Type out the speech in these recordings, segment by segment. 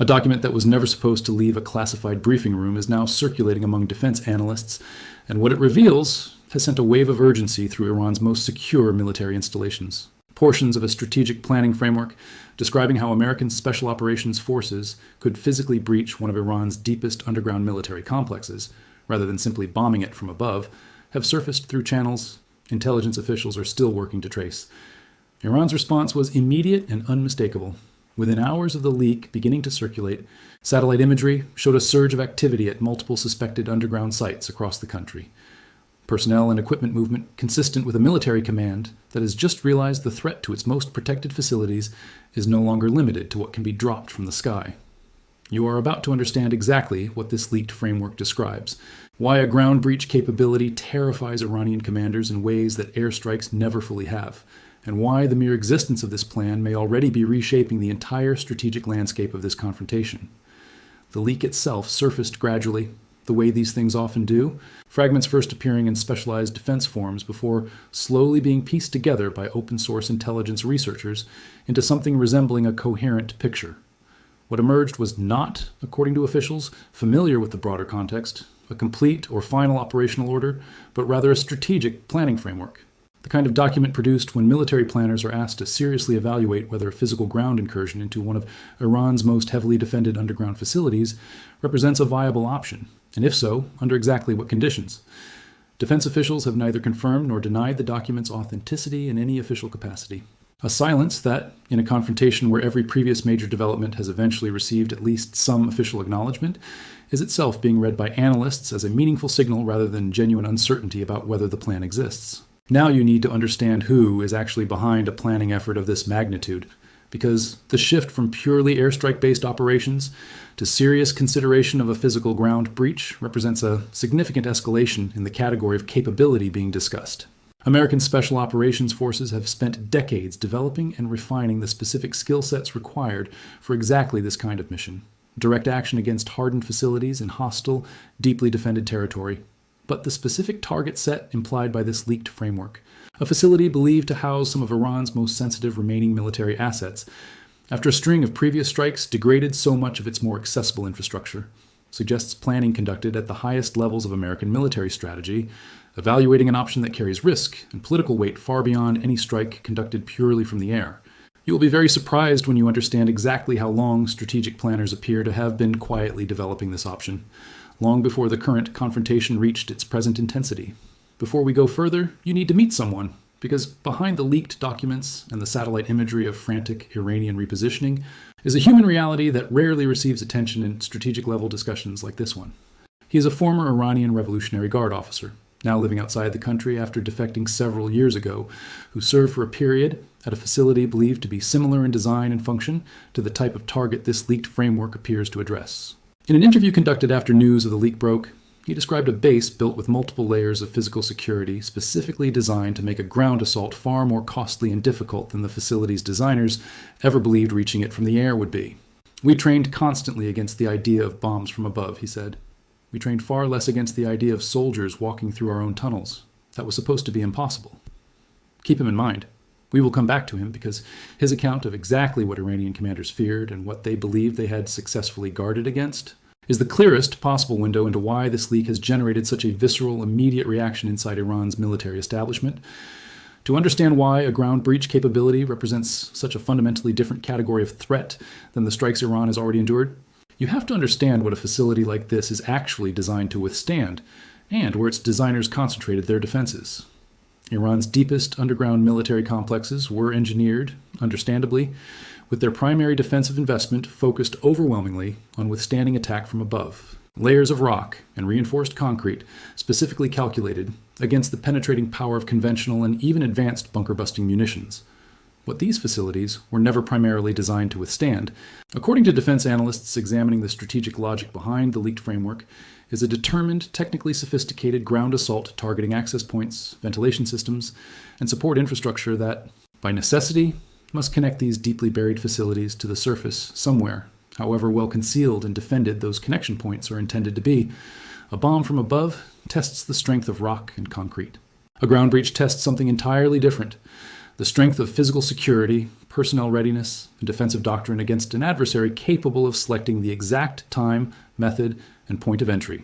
A document that was never supposed to leave a classified briefing room is now circulating among defense analysts, and what it reveals has sent a wave of urgency through Iran's most secure military installations. Portions of a strategic planning framework describing how American special operations forces could physically breach one of Iran's deepest underground military complexes, rather than simply bombing it from above, have surfaced through channels intelligence officials are still working to trace. Iran's response was immediate and unmistakable. Within hours of the leak beginning to circulate, satellite imagery showed a surge of activity at multiple suspected underground sites across the country. Personnel and equipment movement consistent with a military command that has just realized the threat to its most protected facilities is no longer limited to what can be dropped from the sky. You are about to understand exactly what this leaked framework describes, why a ground breach capability terrifies Iranian commanders in ways that airstrikes never fully have, and why the mere existence of this plan may already be reshaping the entire strategic landscape of this confrontation. The leak itself surfaced gradually, the way these things often do, fragments first appearing in specialized defense forms before slowly being pieced together by open-source intelligence researchers into something resembling a coherent picture. What emerged was not, according to officials familiar with the broader context, a complete or final operational order, but rather a strategic planning framework. The kind of document produced when military planners are asked to seriously evaluate whether a physical ground incursion into one of Iran's most heavily defended underground facilities represents a viable option, and if so, under exactly what conditions. Defense officials have neither confirmed nor denied the document's authenticity in any official capacity. A silence that, in a confrontation where every previous major development has eventually received at least some official acknowledgement, is itself being read by analysts as a meaningful signal rather than genuine uncertainty about whether the plan exists. Now you need to understand who is actually behind a planning effort of this magnitude, because the shift from purely airstrike-based operations to serious consideration of a physical ground breach represents a significant escalation in the category of capability being discussed. American Special Operations Forces have spent decades developing and refining the specific skill sets required for exactly this kind of mission. Direct action against hardened facilities in hostile, deeply defended territory. But the specific target set implied by this leaked framework, a facility believed to house some of Iran's most sensitive remaining military assets, after a string of previous strikes degraded so much of its more accessible infrastructure, suggests planning conducted at the highest levels of American military strategy, evaluating an option that carries risk and political weight far beyond any strike conducted purely from the air. You will be very surprised when you understand exactly how long strategic planners appear to have been quietly developing this option, long before the current confrontation reached its present intensity. Before we go further, you need to meet someone, because behind the leaked documents and the satellite imagery of frantic Iranian repositioning is a human reality that rarely receives attention in strategic-level discussions like this one. He is a former Iranian Revolutionary Guard officer, now living outside the country after defecting several years ago, who served for a period at a facility believed to be similar in design and function to the type of target this leaked framework appears to address. In an interview conducted after news of the leak broke, he described a base built with multiple layers of physical security specifically designed to make a ground assault far more costly and difficult than the facility's designers ever believed reaching it from the air would be. "We trained constantly against the idea of bombs from above," he said. "We trained far less against the idea of soldiers walking through our own tunnels. That was supposed to be impossible." Keep him in mind. We will come back to him because his account of exactly what Iranian commanders feared and what they believed they had successfully guarded against is the clearest possible window into why this leak has generated such a visceral, immediate reaction inside Iran's military establishment. To understand why a ground breach capability represents such a fundamentally different category of threat than the strikes Iran has already endured, you have to understand what a facility like this is actually designed to withstand, and where its designers concentrated their defenses. Iran's deepest underground military complexes were engineered, understandably, with their primary defensive investment focused overwhelmingly on withstanding attack from above. Layers of rock and reinforced concrete specifically calculated against the penetrating power of conventional and even advanced bunker-busting munitions. What these facilities were never primarily designed to withstand, according to defense analysts examining the strategic logic behind the leaked framework, is a determined, technically sophisticated ground assault targeting access points, ventilation systems, and support infrastructure that, by necessity, must connect these deeply buried facilities to the surface somewhere, however well concealed and defended those connection points are intended to be. A bomb from above tests the strength of rock and concrete. A ground breach tests something entirely different: The strength of physical security, personnel readiness, and defensive doctrine against an adversary capable of selecting the exact time, method, and point of entry.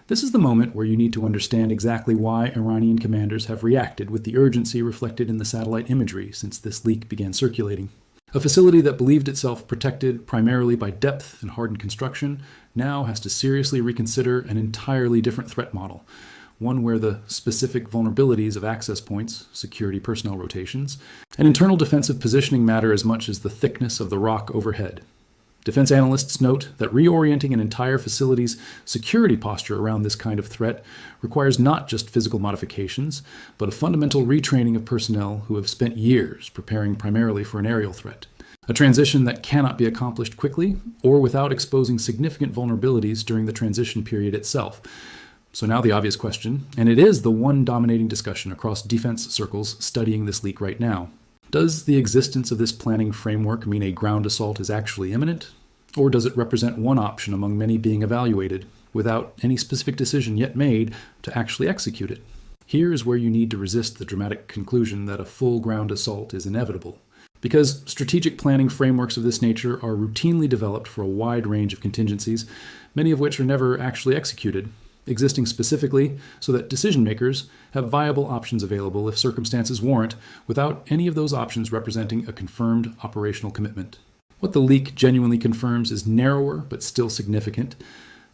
This is the moment where you need to understand exactly why Iranian commanders have reacted with the urgency reflected in the satellite imagery since this leak began circulating. A facility that believed itself protected primarily by depth and hardened construction now has to seriously reconsider an entirely different threat model, one where the specific vulnerabilities of access points, security personnel rotations, and internal defensive positioning matter as much as the thickness of the rock overhead. Defense analysts note that reorienting an entire facility's security posture around this kind of threat requires not just physical modifications, but a fundamental retraining of personnel who have spent years preparing primarily for an aerial threat. A transition that cannot be accomplished quickly or without exposing significant vulnerabilities during the transition period itself. So now the obvious question, and it is the one dominating discussion across defense circles studying this leak right now. Does the existence of this planning framework mean a ground assault is actually imminent? Or does it represent one option among many being evaluated, without any specific decision yet made to actually execute it? Here is where you need to resist the dramatic conclusion that a full ground assault is inevitable. Because strategic planning frameworks of this nature are routinely developed for a wide range of contingencies, many of which are never actually executed, existing specifically so that decision makers have viable options available if circumstances warrant, without any of those options representing a confirmed operational commitment. What the leak genuinely confirms is narrower but still significant,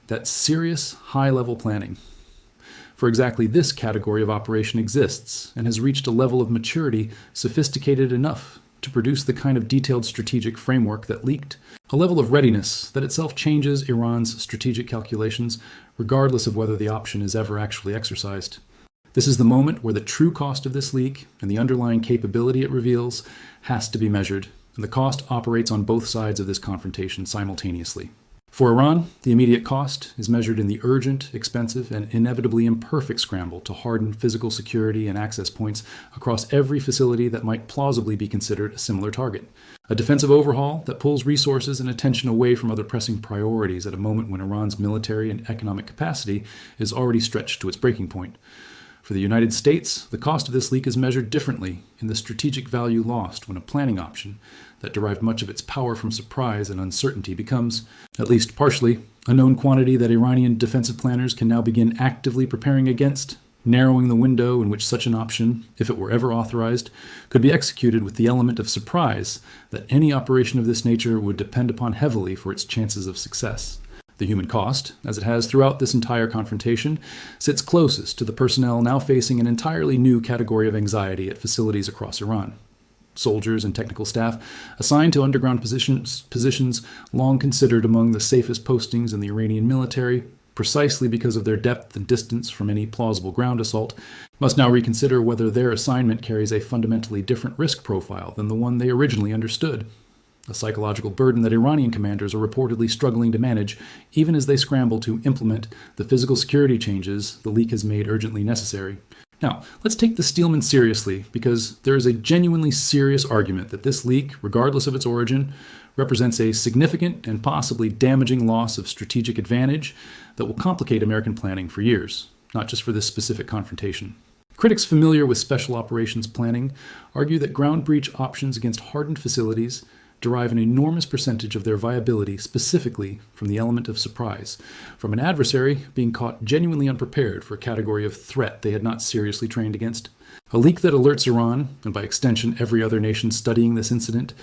that serious high-level planning. For exactly this category of operation exists and has reached a level of maturity sophisticated enough to produce the kind of detailed strategic framework that leaked, a level of readiness that itself changes Iran's strategic calculations regardless of whether the option is ever actually exercised. This is the moment where the true cost of this leak and the underlying capability it reveals has to be measured, and the cost operates on both sides of this confrontation simultaneously. For Iran, the immediate cost is measured in the urgent, expensive, and inevitably imperfect scramble to harden physical security and access points across every facility that might plausibly be considered a similar target. A defensive overhaul that pulls resources and attention away from other pressing priorities at a moment when Iran's military and economic capacity is already stretched to its breaking point. For the United States, the cost of this leak is measured differently in the strategic value lost when a planning option that derived much of its power from surprise and uncertainty becomes, at least partially, a known quantity that Iranian defensive planners can now begin actively preparing against, narrowing the window in which such an option, if it were ever authorized, could be executed with the element of surprise that any operation of this nature would depend upon heavily for its chances of success. The human cost, as it has throughout this entire confrontation, sits closest to the personnel now facing an entirely new category of anxiety at facilities across Iran. Soldiers and technical staff assigned to underground positions long considered among the safest postings in the Iranian military, precisely because of their depth and distance from any plausible ground assault, must now reconsider whether their assignment carries a fundamentally different risk profile than the one they originally understood. A psychological burden that Iranian commanders are reportedly struggling to manage, even as they scramble to implement the physical security changes the leak has made urgently necessary. Now, let's take the Steelman seriously, because there is a genuinely serious argument that this leak, regardless of its origin, represents a significant and possibly damaging loss of strategic advantage that will complicate American planning for years, not just for this specific confrontation. Critics familiar with special operations planning argue that ground breach options against hardened facilities derive an enormous percentage of their viability specifically from the element of surprise, from an adversary being caught genuinely unprepared for a category of threat they had not seriously trained against. A leak that alerts Iran, and by extension every other nation studying this incident,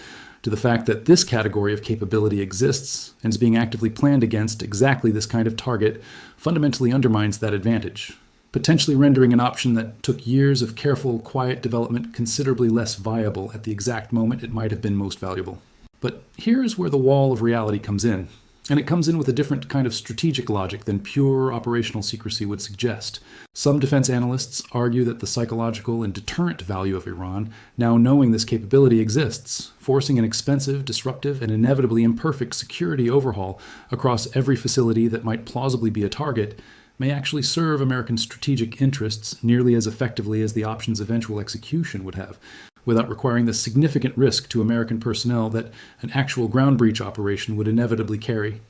to the fact that this category of capability exists and is being actively planned against exactly this kind of target, fundamentally undermines that advantage, potentially rendering an option that took years of careful, quiet development considerably less viable at the exact moment it might have been most valuable. But here is where the wall of reality comes in, and it comes in with a different kind of strategic logic than pure operational secrecy would suggest. Some defense analysts argue that the psychological and deterrent value of Iran, now knowing this capability exists, forcing an expensive, disruptive, and inevitably imperfect security overhaul across every facility that might plausibly be a target, may actually serve American strategic interests nearly as effectively as the option's eventual execution would have, without requiring the significant risk to American personnel that an actual ground breach operation would inevitably carry.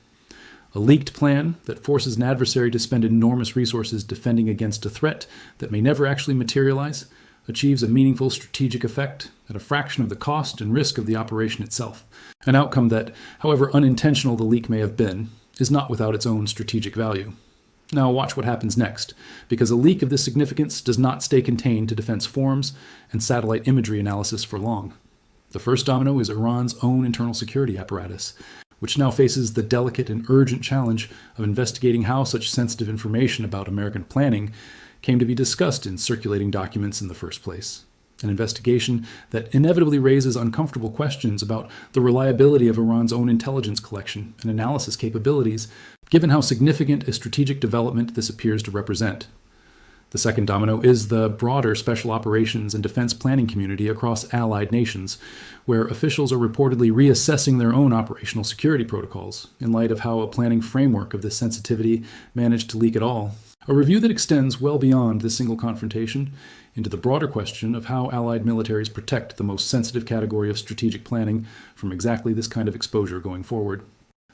A leaked plan that forces an adversary to spend enormous resources defending against a threat that may never actually materialize, achieves a meaningful strategic effect at a fraction of the cost and risk of the operation itself, an outcome that, however unintentional the leak may have been, is not without its own strategic value. Now watch what happens next, because a leak of this significance does not stay contained to defense forums and satellite imagery analysis for long. The first domino is Iran's own internal security apparatus, which now faces the delicate and urgent challenge of investigating how such sensitive information about American planning came to be discussed in circulating documents in the first place. An investigation that inevitably raises uncomfortable questions about the reliability of Iran's own intelligence collection and analysis capabilities, given how significant a strategic development this appears to represent. The second domino is the broader special operations and defense planning community across allied nations, where officials are reportedly reassessing their own operational security protocols in light of how a planning framework of this sensitivity managed to leak at all. A review that extends well beyond this single confrontation into the broader question of how allied militaries protect the most sensitive category of strategic planning from exactly this kind of exposure going forward.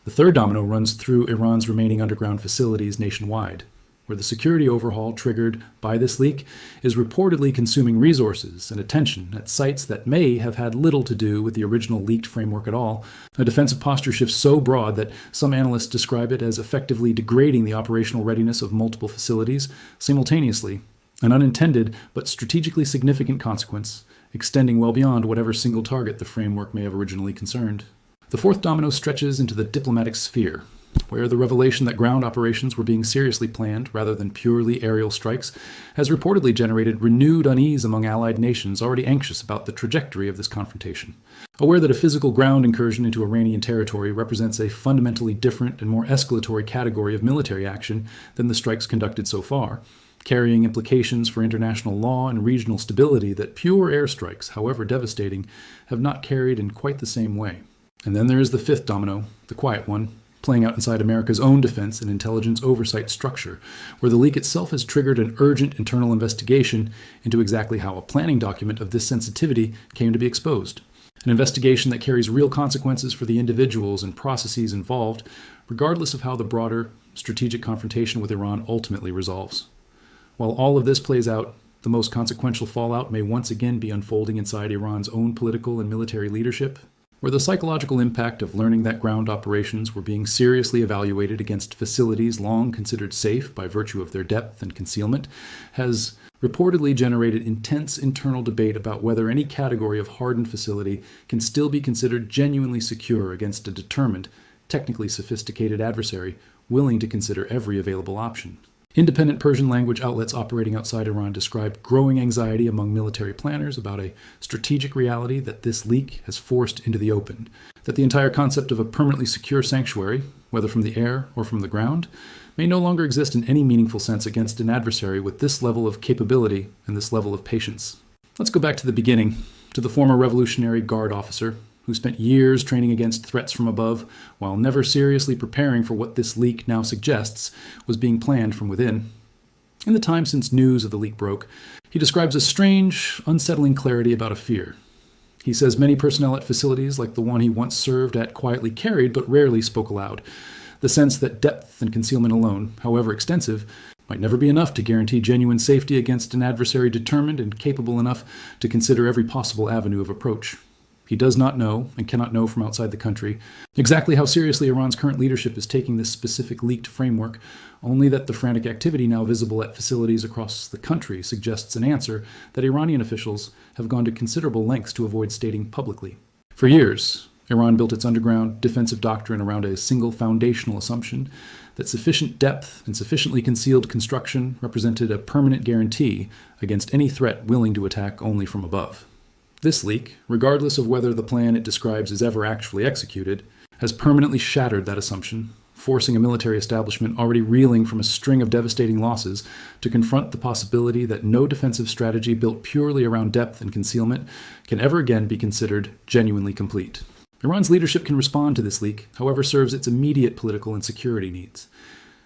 The third domino runs through Iran's remaining underground facilities nationwide, where the security overhaul triggered by this leak is reportedly consuming resources and attention at sites that may have had little to do with the original leaked framework at all, a defensive posture shift so broad that some analysts describe it as effectively degrading the operational readiness of multiple facilities simultaneously, an unintended but strategically significant consequence, extending well beyond whatever single target the framework may have originally concerned. The fourth domino stretches into the diplomatic sphere, where the revelation that ground operations were being seriously planned rather than purely aerial strikes has reportedly generated renewed unease among allied nations already anxious about the trajectory of this confrontation. Aware that a physical ground incursion into Iranian territory represents a fundamentally different and more escalatory category of military action than the strikes conducted so far, carrying implications for international law and regional stability that pure airstrikes, however devastating, have not carried in quite the same way. And then there is the fifth domino, the quiet one, playing out inside America's own defense and intelligence oversight structure, where the leak itself has triggered an urgent internal investigation into exactly how a planning document of this sensitivity came to be exposed. An investigation that carries real consequences for the individuals and processes involved, regardless of how the broader strategic confrontation with Iran ultimately resolves. While all of this plays out, the most consequential fallout may once again be unfolding inside Iran's own political and military leadership, where the psychological impact of learning that ground operations were being seriously evaluated against facilities long considered safe by virtue of their depth and concealment has reportedly generated intense internal debate about whether any category of hardened facility can still be considered genuinely secure against a determined, technically sophisticated adversary willing to consider every available option. Independent Persian language outlets operating outside Iran describe growing anxiety among military planners about a strategic reality that this leak has forced into the open, that the entire concept of a permanently secure sanctuary, whether from the air or from the ground, may no longer exist in any meaningful sense against an adversary with this level of capability and this level of patience. Let's go back to the beginning, to the former Revolutionary Guard officer who spent years training against threats from above while never seriously preparing for what this leak now suggests was being planned from within. In the time since news of the leak broke, he describes a strange, unsettling clarity about a fear. He says many personnel at facilities like the one he once served at quietly carried but rarely spoke aloud, the sense that depth and concealment alone, however extensive, might never be enough to guarantee genuine safety against an adversary determined and capable enough to consider every possible avenue of approach. He does not know, and cannot know from outside the country, exactly how seriously Iran's current leadership is taking this specific leaked framework, only that the frantic activity now visible at facilities across the country suggests an answer that Iranian officials have gone to considerable lengths to avoid stating publicly. For years, Iran built its underground defensive doctrine around a single foundational assumption that sufficient depth and sufficiently concealed construction represented a permanent guarantee against any threat willing to attack only from above. This leak, regardless of whether the plan it describes is ever actually executed, has permanently shattered that assumption, forcing a military establishment already reeling from a string of devastating losses to confront the possibility that no defensive strategy built purely around depth and concealment can ever again be considered genuinely complete. Iran's leadership can respond to this leak, however serves its immediate political and security needs.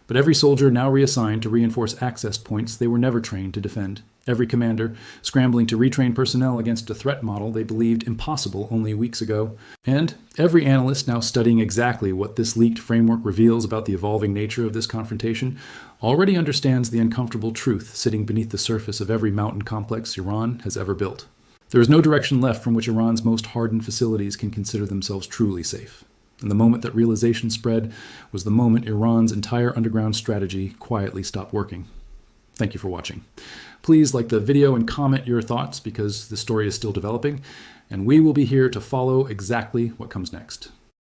But every soldier now reassigned to reinforce access points they were never trained to defend. Every commander scrambling to retrain personnel against a threat model they believed impossible only weeks ago. And every analyst now studying exactly what this leaked framework reveals about the evolving nature of this confrontation already understands the uncomfortable truth sitting beneath the surface of every mountain complex Iran has ever built. There is no direction left from which Iran's most hardened facilities can consider themselves truly safe. And the moment that realization spread was the moment Iran's entire underground strategy quietly stopped working. Thank you for watching. Please like the video and comment your thoughts because the story is still developing, and we will be here to follow exactly what comes next.